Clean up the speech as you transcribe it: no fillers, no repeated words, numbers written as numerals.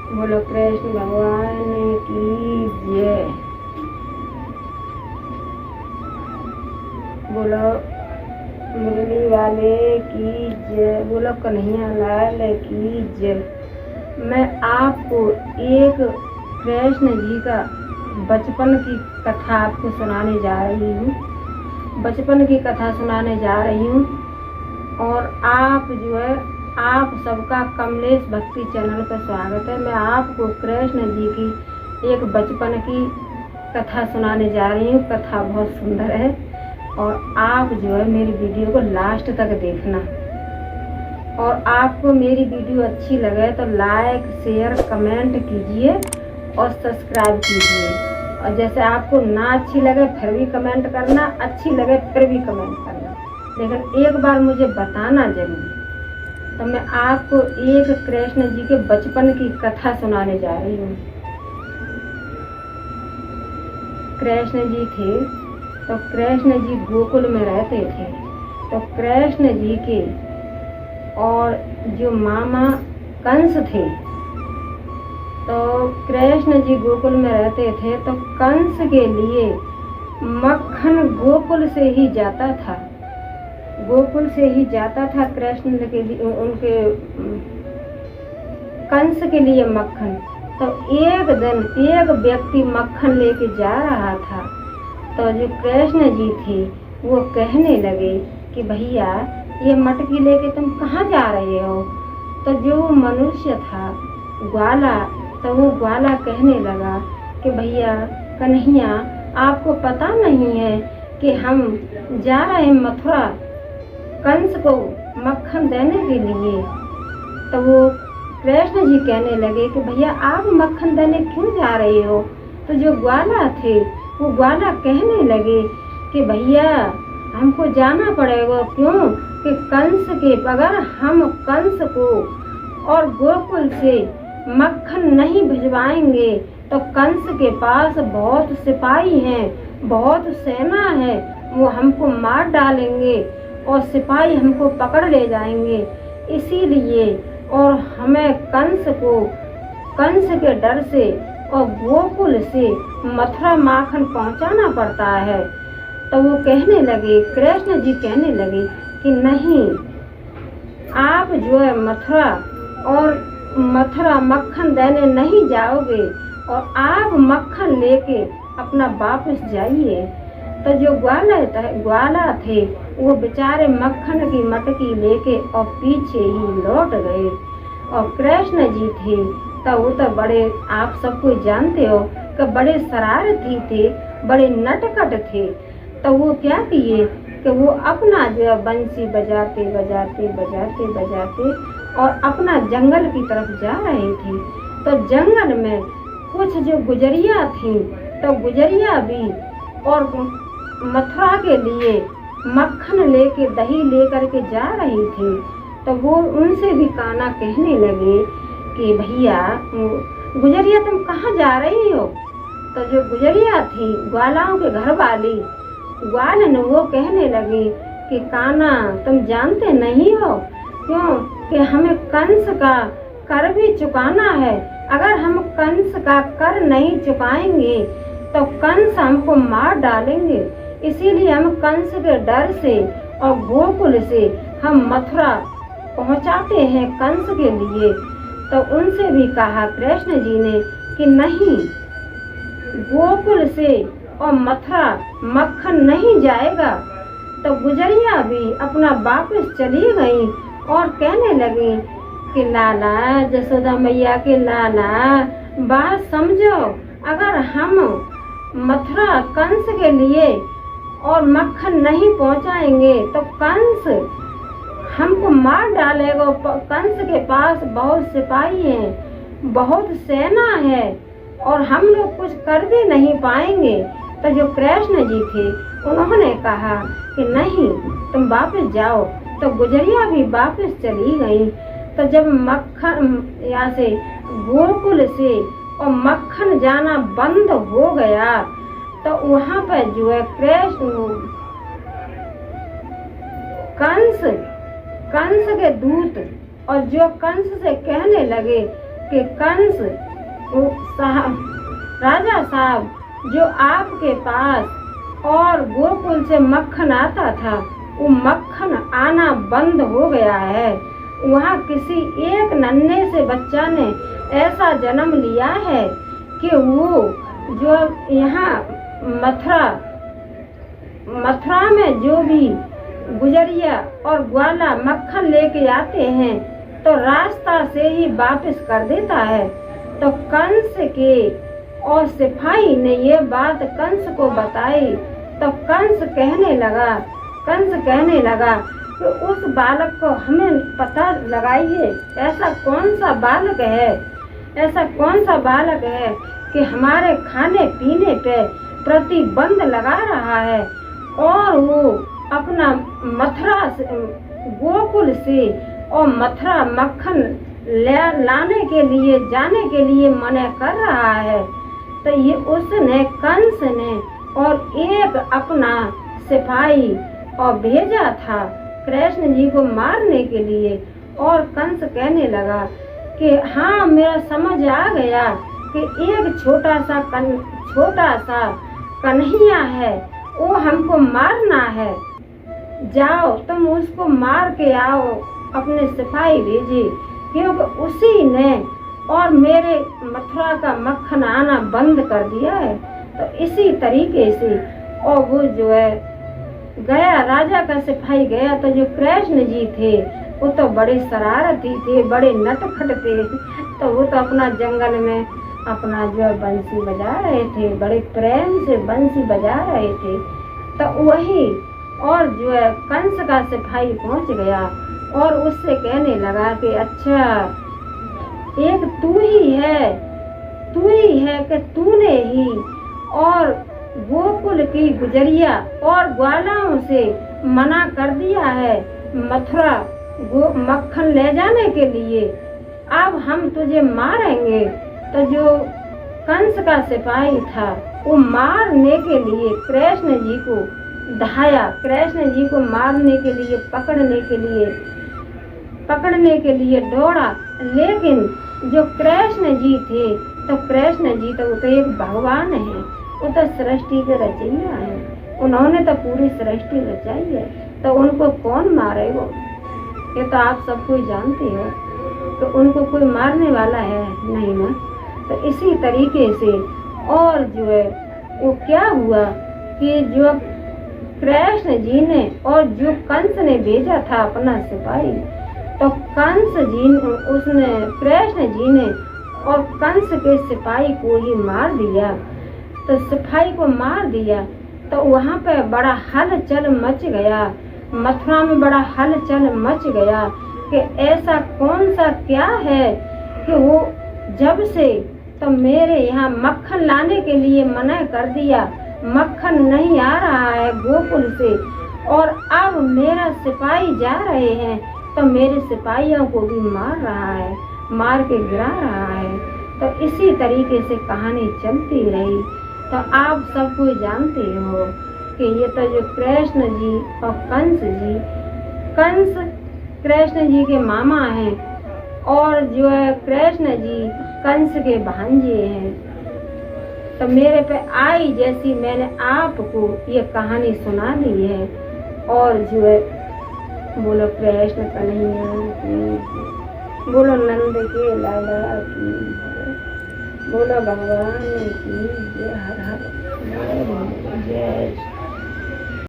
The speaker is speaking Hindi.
बोलो कृष्ण भगवान की जय। बोलो मुरली वाले की जय। बोलो कन्हैया लाल की जय। मैं आपको एक कृष्ण जी का बचपन की कथा आपको सुनाने जा रही हूँ। बचपन की कथा सुनाने जा रही हूँ और आप सबका कमलेश भक्ति चैनल पर स्वागत है। मैं आपको कृष्ण जी की एक बचपन की कथा सुनाने जा रही हूँ। कथा बहुत सुंदर है और आप मेरी वीडियो को लास्ट तक देखना। और आपको मेरी वीडियो अच्छी लगे तो लाइक शेयर कमेंट कीजिए और सब्सक्राइब कीजिए। और जैसे आपको ना अच्छी लगे फिर भी कमेंट करना, अच्छी लगे फिर भी कमेंट करना, लेकिन एक बार मुझे बताना जरूर। तो मैं आपको एक कृष्ण जी के बचपन की कथा सुनाने जा रही हूँ। कृष्ण जी थे तो कृष्ण जी गोकुल में रहते थे। तो कृष्ण जी के और जो मामा कंस थे, तो कृष्ण जी गोकुल में रहते थे। तो कंस के लिए मक्खन गोकुल से ही जाता था, गोकुल से ही जाता था कृष्ण के लिए, उनके कंस के लिए मक्खन। तो एक दिन एक व्यक्ति मक्खन लेके जा रहा था। तो जो कृष्ण जी थे वो कहने लगे कि भैया ये मटकी लेके तुम कहाँ जा रहे हो। तो जो मनुष्य था ग्वाला, तो वो ग्वाला कहने लगा कि भैया कन्हैया आपको पता नहीं है कि हम जा रहे हैं मथुरा कंस को मक्खन देने के लिए। तो वो कृष्ण जी कहने लगे कि भैया आप मक्खन देने क्यों जा रहे हो। तो जो ग्वाला थे वो ग्वाला कहने लगे कि भैया हमको जाना पड़ेगा, क्यों कि कंस के अगर हम कंस को और गोकुल से मक्खन नहीं भिजवाएंगे तो कंस के पास बहुत सिपाही हैं, बहुत सेना है, वो हमको मार डालेंगे और सिपाही हमको पकड़ ले जाएंगे। इसीलिए और हमें कंस के डर से और गोकुल से मथुरा माखन पहुंचाना पड़ता है। तो वो कहने लगे, कृष्ण जी कहने लगे कि नहीं, आप मथुरा मक्खन देने नहीं जाओगे और आप मक्खन लेके अपना वापस जाइए। तो जो ग्वाला थे वो बेचारे मक्खन की मटकी लेके और पीछे ही लौट गए। और कृष्ण जी थे तो वो तो बड़े, आप सबको जानते हो कि बड़े शरारती थे, बड़े नटखट थे। तो वो क्या किए कि वो अपना जो बंसी बजाते बजाते बजाते बजाते और अपना जंगल की तरफ जा रहे थे। तो जंगल में कुछ जो गुजरिया थी, तो गुजरिया भी और मथुरा के लिए मक्खन लेके दही लेकर के जा रही थी। तो वो उनसे भी काना कहने लगे कि भैया गुजरिया तुम कहाँ जा रही हो। तो जो गुजरिया थी ग्वालाओं के घर वाली ग्वालन, वो कहने लगी कि काना तुम जानते नहीं हो क्यों कि हमें कंस का कर भी चुकाना है। अगर हम कंस का कर नहीं चुकाएंगे तो कंस हमको मार डालेंगे। इसीलिए हम कंस के डर से और गोकुल से हम मथुरा पहुंचाते हैं कंस के लिए। तो उनसे भी कहा कृष्ण जी ने कि नहीं, गोकुल से और मथुरा मक्खन नहीं जाएगा। तो गुजरिया भी अपना वापस चली गई और कहने लगी कि लाला, जसोदा मैया के लाला, बात समझो, अगर हम मथुरा कंस के लिए और मक्खन नहीं पहुंचाएंगे तो कंस हमको मार डालेगा। कंस के पास बहुत सिपाही हैं, बहुत सेना है और हम लोग कुछ कर भी नहीं पाएंगे। तो जो कृष्ण जी थे उन्होंने कहा कि नहीं, तुम वापस जाओ। तो गुजरिया भी वापस चली गई। तो जब मक्खन यहाँ से गोकुल से और मक्खन जाना बंद हो गया तो वहाँ पर जो है कंस के दूत और जो कंस से कहने लगे कि कंस साहब, राजा साहब, जो आपके पास और गोकुल से मक्खन आता था, वो मक्खन आना बंद हो गया है। वहाँ किसी एक नन्हे से बच्चा ने ऐसा जन्म लिया है कि वो जो यहाँ मथुरा में जो भी गुजरिया और ग्वाला मक्खन लेके आते हैं तो रास्ता से ही वापस कर देता है। तो कंस के और सिपाही ने ये बात कंस को बताई। तो कंस कहने लगा कि उस बालक को हमें पता लगाइए, ऐसा कौन सा बालक है कि हमारे खाने पीने पे प्रतिबंध लगा रहा है और वो अपना मथुरा से, गोकुल से और मथुरा मक्खन लाने के लिए जाने के लिए मना कर रहा है। तो ये उसने कंस ने और एक अपना सिपाही और भेजा था कृष्ण जी को मारने के लिए। और कंस कहने लगा कि हाँ, मेरा समझ आ गया कि एक छोटा सा कन्हैया है, वो हमको मारना है, जाओ तुम उसको मार के आओ। अपने सिपाही भेजे, क्योंकि उसी ने और मेरे मथुरा का मक्खन आना बंद कर दिया है। तो इसी तरीके से और वो जो है गया, राजा का सिपाही गया। तो जो कृष्ण जी थे वो तो बड़े शरारती थे, बड़े नटखट थे। तो वो तो अपना जंगल में अपना जो है बंसी बजा रहे थे, बड़े प्रेम से बंसी बजा रहे थे। तो वही और जो है कंस का सिपाही पहुंच गया और उससे कहने लगा कि अच्छा, एक तू ही है कि तूने ही और गोकुल की गुजरिया और ग्वालाओं से मना कर दिया है मथुरा मक्खन ले जाने के लिए। अब हम तुझे मारेंगे। तो जो कंस का सिपाही था वो मारने के लिए कृष्ण जी को धाया, कृष्ण जी को मारने के लिए पकड़ने के लिए दौड़ा। लेकिन जो कृष्ण जी थे, तो कृष्ण जी तो वो तो एक भगवान है, वो तो सृष्टि के रचयिता है, उन्होंने तो पूरी सृष्टि रचाई है। तो उनको कौन मारेगा? ये तो आप सब कोई जानते हो, तो उनको कोई मारने वाला है नहीं ना। तो इसी तरीके से और जो है वो क्या हुआ कि जो कृष्ण जी ने और जो कंस ने भेजा था अपना सिपाही, तो कृष्ण जी ने और कंस के सिपाही को ही मार दिया। तो सिपाही को मार दिया तो वहाँ पे बड़ा हलचल मच गया, मथुरा में बड़ा हलचल मच गया कि ऐसा कौन सा क्या है कि वो जब से तो मेरे यहाँ मक्खन लाने के लिए मना कर दिया, मक्खन नहीं आ रहा है गोकुल से, और अब मेरा सिपाही जा रहे हैं तो मेरे सिपाहियों को भी मार रहा है, मार के गिरा रहा है। तो इसी तरीके से कहानी चलती रही। तो आप सब कोई जानते हो कि ये तो जो कृष्ण जी और कंस कृष्ण जी के मामा हैं और जो है कृष्ण जी कंस के भांजे हैं। तो मेरे पे आई जैसी मैंने आपको ये कहानी सुना दी है। और जो है बोलो कृष्ण कन्हैया की, बोलो नंद के लाला की, बोलो भगवान की जय। हर हर जय।